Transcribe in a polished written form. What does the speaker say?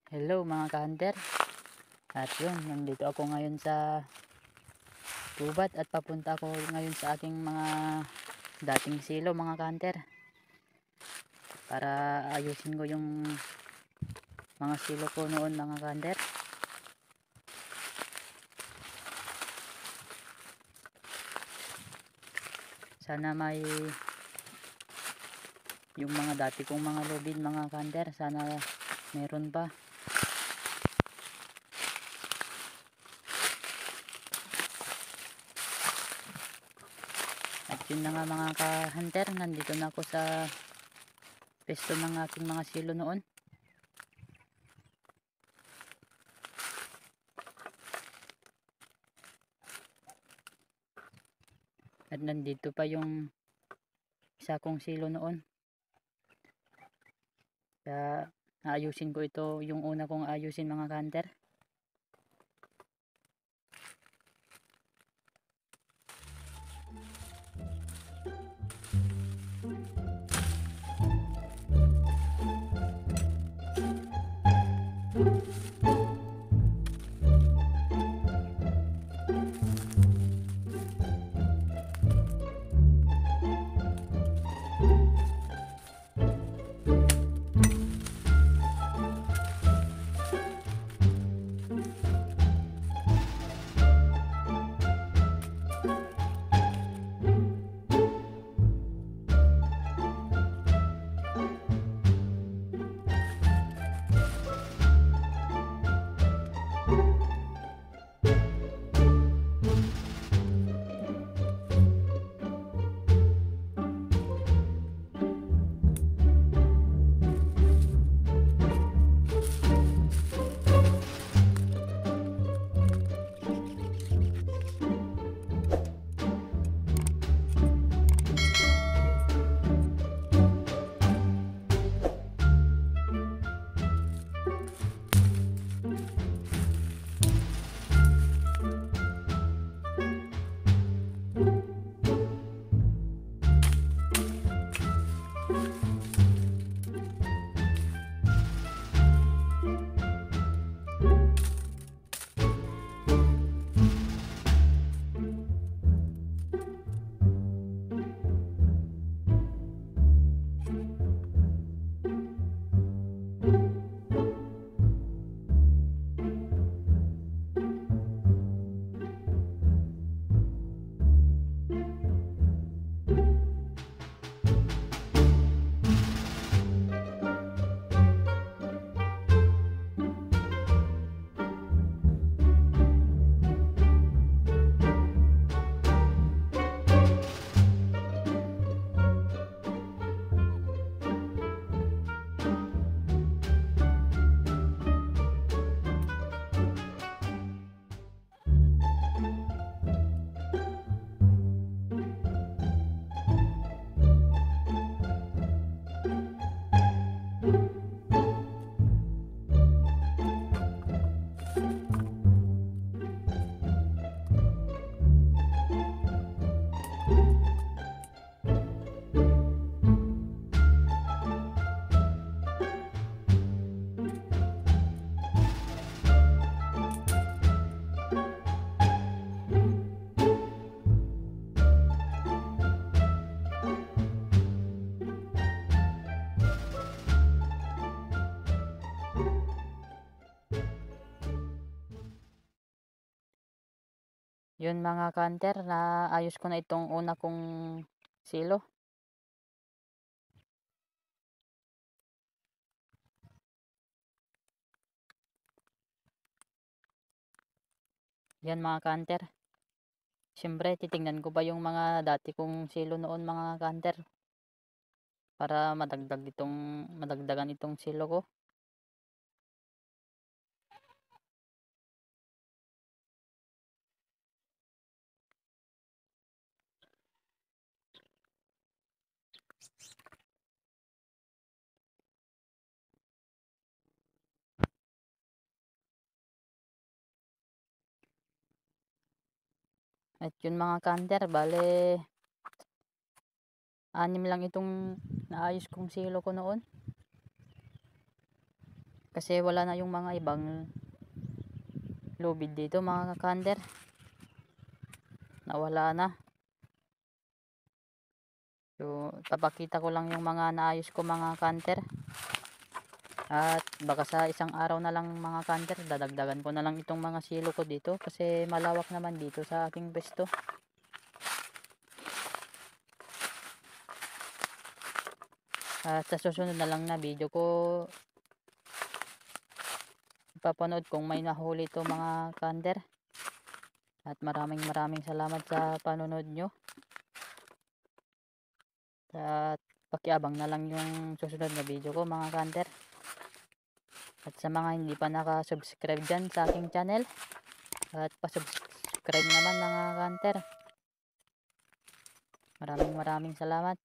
Hello mga ka-hunter. At yun, nandito ako ngayon sa gubat at papunta ako ngayon sa aking mga dating silo mga ka-hunter. Para ayusin ko yung mga silo ko noon mga ka-hunter. Sana may yung mga dati kong mga lubid mga ka-hunter. Sana meron pa. At yun na nga mga ka-hunter, nandito na ako sa pesto ng aking mga silo noon. At nandito pa yung isa kong silo noon. Kaya ayusin ko ito, yung una kong ayusin mga ka-hunter. Yun mga ka-hunter, na ayos ko na itong una kong silo. Yan mga ka-hunter. Siyempre titingnan ko pa yung mga dati kong silo noon mga ka-hunter. Para madagdagan itong silo ko. At yun mga ka-hunter, bale 6 lang itong naayos kong silo ko noon. Kasi wala na yung mga ibang lubid dito mga kanter. Nawala na. So, papakita ko lang yung mga naayos ko mga kanter. At baka sa isang araw na lang mga kanter, dadagdagan ko na lang itong mga silo ko dito. Kasi malawak naman dito sa aking pwesto. At sa susunod na lang na video ko, ipapanood kung may nahuli to mga kanter. At maraming salamat sa panonood nyo. At pakiabang na lang yung susunod na video ko mga kanter. At sa mga hindi pa nakasubscribe dyan sa aking channel, at pasubscribe naman mga kanter. Maraming salamat.